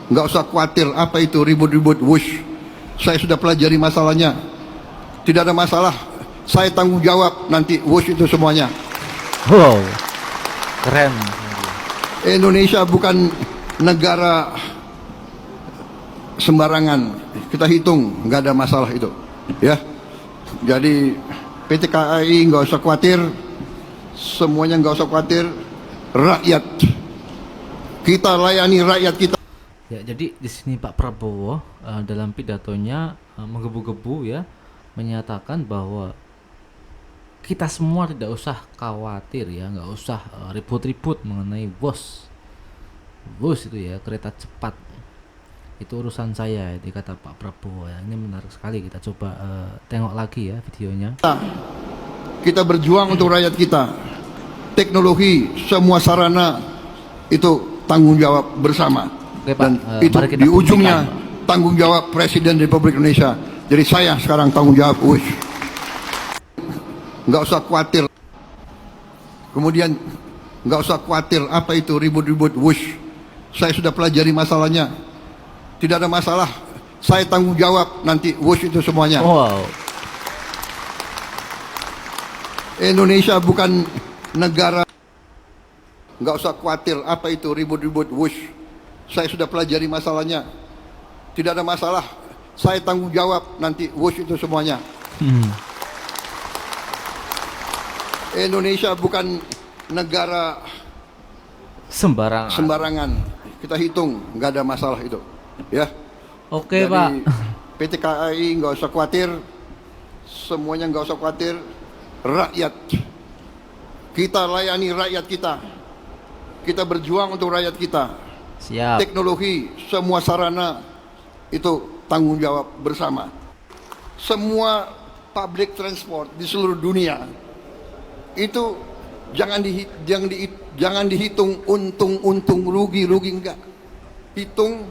nggak usah khawatir apa itu ribut-ribut wush. Saya sudah pelajari masalahnya. Tidak ada masalah. Saya tanggung jawab nanti wush itu semuanya. Wow, keren. Indonesia bukan negara sembarangan. Kita hitung, nggak ada masalah itu. Ya. Jadi PT KAI nggak usah khawatir. Semuanya nggak usah khawatir. Rakyat. Kita layani rakyat kita. Ya, jadi di sini Pak Prabowo dalam pidatonya menggebu-gebu ya menyatakan bahwa kita semua tidak usah khawatir ya, nggak usah ribut-ribut mengenai WOS itu ya, kereta cepat itu urusan saya, itu kata Pak Prabowo ya. Ini menarik sekali, kita coba tengok lagi ya videonya. Kita berjuang untuk rakyat kita. Teknologi, semua sarana itu tanggung jawab bersama. Oke, Pak, dan itu mari kita di ujungnya buktikan. tanggung jawab Presiden Republik Indonesia. Jadi saya sekarang tanggung jawab. Nggak usah khawatir. Kemudian nggak usah khawatir apa itu ribut-ribut wush. Saya sudah pelajari masalahnya. Tidak ada masalah. Saya tanggung jawab nanti wush itu semuanya. Wow. Indonesia bukan negara. Nggak usah khawatir apa itu ribut-ribut wush. Saya sudah pelajari masalahnya. Tidak ada masalah. Saya tanggung jawab nanti wush itu semuanya. Indonesia bukan negara sembarangan. Kita hitung, nggak ada masalah itu. Ya. Oke, jadi, Pak. PT KAI nggak usah khawatir. Semuanya nggak usah khawatir. Rakyat. Kita layani rakyat kita. Kita berjuang untuk rakyat kita. Siap. Teknologi, semua sarana itu tanggung jawab bersama. Semua public transport di seluruh dunia itu jangan dihitung untung rugi enggak. Hitung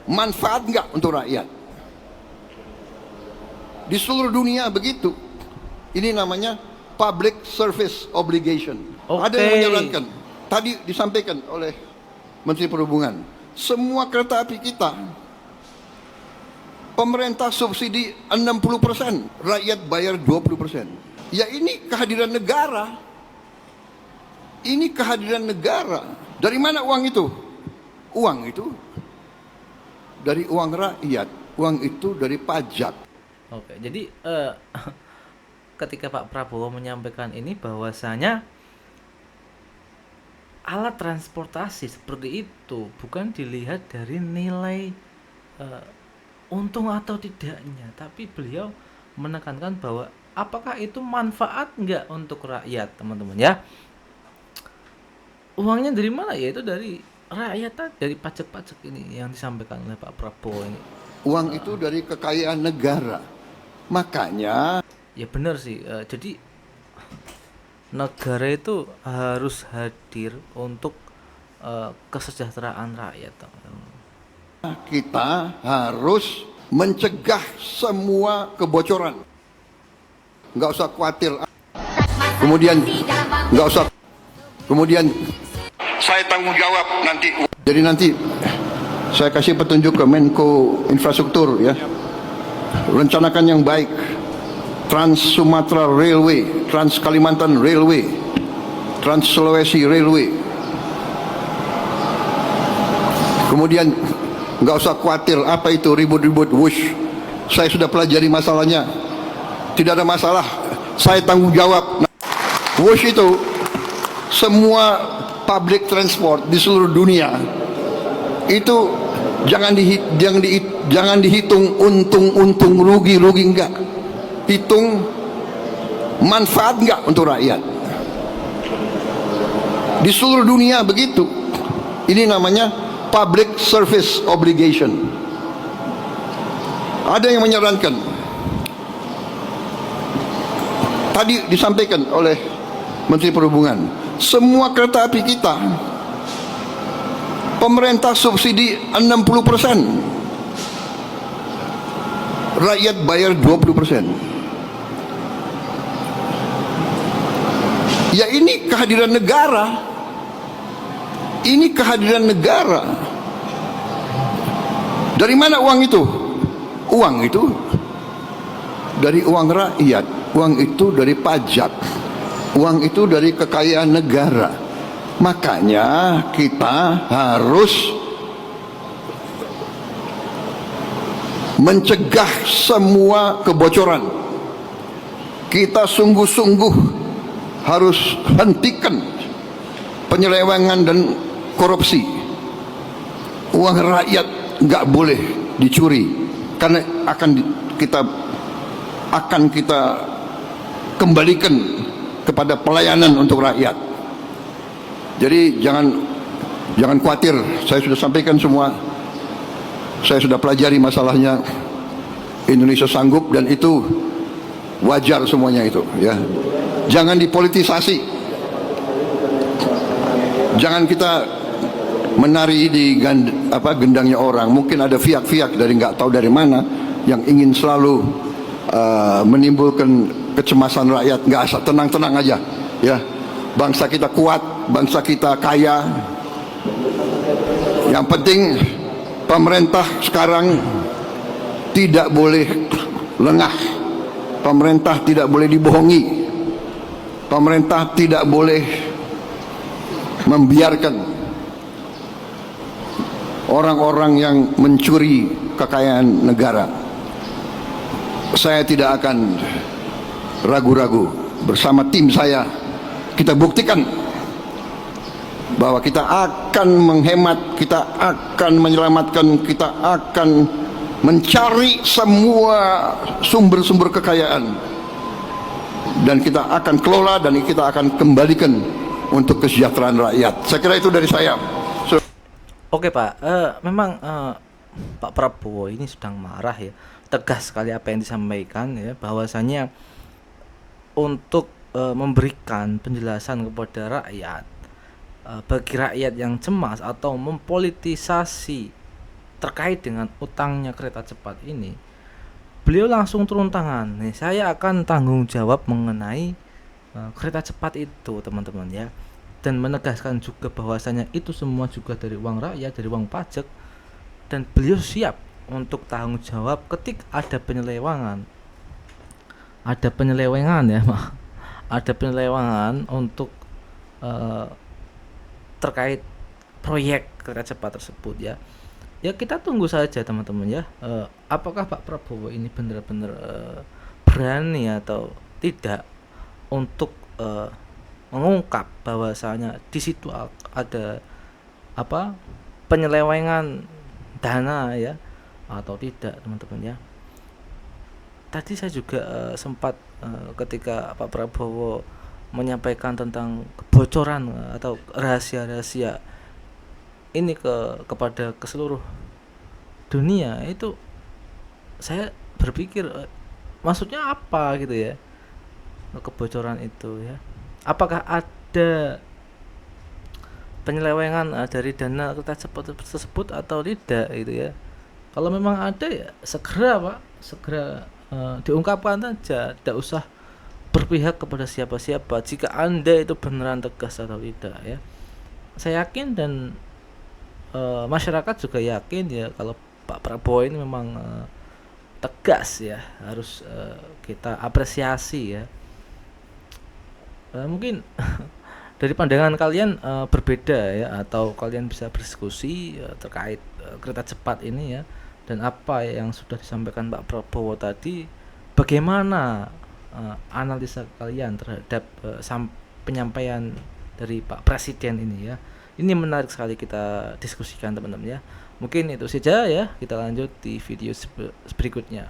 manfaat enggak untuk rakyat. Di seluruh dunia begitu. Ini namanya public service obligation. Ada yang menjalankan. Tadi disampaikan oleh Menteri Perhubungan, semua kereta api kita pemerintah subsidi 60%, rakyat bayar 20%. Ya ini kehadiran negara. Ini kehadiran negara. Dari mana uang itu? Uang itu dari uang rakyat. Uang itu dari pajak. Oke, jadi ketika Pak Prabowo menyampaikan ini bahwasanya alat transportasi seperti itu bukan dilihat dari nilai untung atau tidaknya, tapi beliau menekankan bahwa apakah itu manfaat enggak untuk rakyat, teman-teman ya. Uangnya dari mana? Ya itu dari rakyat, dari pajak-pajak ini yang disampaikan oleh Pak Prabowo ini. Uang itu dari kekayaan negara. Makanya ya benar sih. Jadi negara itu harus hadir untuk kesejahteraan rakyat, teman-teman. Kita harus mencegah semua kebocoran. Nggak usah khawatir. Kemudian saya tanggung jawab nanti. Jadi nanti saya kasih petunjuk ke Menko Infrastruktur ya. Rencanakan yang baik. Trans Sumatera Railway, Trans Kalimantan Railway, Trans Sulawesi Railway. Kemudian nggak usah khawatir apa itu ribut-ribut wush. Saya sudah pelajari masalahnya. Tidak ada masalah. Saya tanggung jawab. Wush itu semua public transport di seluruh dunia itu jangan dihitung untung rugi enggak. Hitung manfaat enggak untuk rakyat. Di seluruh dunia begitu. Ini namanya public service obligation. Ada yang menyarankan. Tadi disampaikan oleh Menteri Perhubungan, semua kereta api kita pemerintah subsidi 60%, rakyat bayar 20%. Ya ini kehadiran negara. Ini kehadiran negara. Dari mana uang itu? Uang itu dari uang rakyat, uang itu dari pajak, uang itu dari kekayaan negara. Makanya kita harus mencegah semua kebocoran. Kita sungguh-sungguh harus hentikan penyelewengan dan korupsi. Uang rakyat nggak boleh dicuri, karena akan kita kembalikan kepada pelayanan untuk rakyat. Jadi jangan khawatir, saya sudah sampaikan semua, saya sudah pelajari masalahnya. Indonesia sanggup dan itu wajar semuanya itu, ya. Jangan dipolitisasi, jangan kita menari di gendangnya orang. Mungkin ada fiak-fiak dari nggak tahu dari mana yang ingin selalu menimbulkan kecemasan rakyat. Nggak asal, tenang-tenang aja, ya. Bangsa kita kuat, bangsa kita kaya. Yang penting pemerintah sekarang tidak boleh lengah, pemerintah tidak boleh dibohongi, pemerintah tidak boleh membiarkan orang-orang yang mencuri kekayaan negara. Saya tidak akan ragu-ragu, bersama tim saya kita buktikan bahwa kita akan menghemat, kita akan menyelamatkan, kita akan mencari semua sumber-sumber kekayaan, dan kita akan kelola dan kita akan kembalikan untuk kesejahteraan rakyat. Saya kira itu dari saya. Oke Pak, memang Pak Prabowo ini sedang marah ya, tegas sekali apa yang disampaikan ya, bahwasanya untuk memberikan penjelasan kepada rakyat, bagi rakyat yang cemas atau mempolitisasi terkait dengan utangnya kereta cepat ini, beliau langsung turun tangan. Nih, saya akan tanggung jawab mengenai kereta cepat itu, teman-teman ya, dan menegaskan juga bahwasanya itu semua juga dari uang rakyat, dari uang pajak, dan beliau siap untuk tanggung jawab ketika ada penyelewengan ya, ada penyelewengan untuk terkait proyek kereta cepat tersebut ya. Ya kita tunggu saja teman-teman ya, apakah Pak Prabowo ini benar-benar berani atau tidak untuk mengungkap bahwasanya di situ ada penyelewengan dana ya atau tidak, teman-teman ya. Tadi saya juga sempat ketika Pak Prabowo menyampaikan tentang kebocoran atau rahasia-rahasia ini kepada seluruh dunia, itu saya berpikir maksudnya apa gitu ya, kebocoran itu ya. Apakah ada penyelewengan dari dana kereta cepat tersebut atau tidak gitu ya. Kalau memang ada ya segera diungkapkan saja, tidak usah berpihak kepada siapa-siapa. Jika Anda itu beneran tegas atau tidak ya, saya yakin dan masyarakat juga yakin ya kalau Pak Prabowo ini memang tegas ya, harus kita apresiasi ya. Mungkin dari pandangan kalian berbeda ya, atau kalian bisa berdiskusi terkait kereta cepat ini ya, dan apa yang sudah disampaikan Pak Prabowo tadi, bagaimana analisa kalian terhadap penyampaian dari Pak Presiden ini ya. Ini menarik sekali kita diskusikan teman-teman ya. Mungkin itu saja ya, kita lanjut di video berikutnya.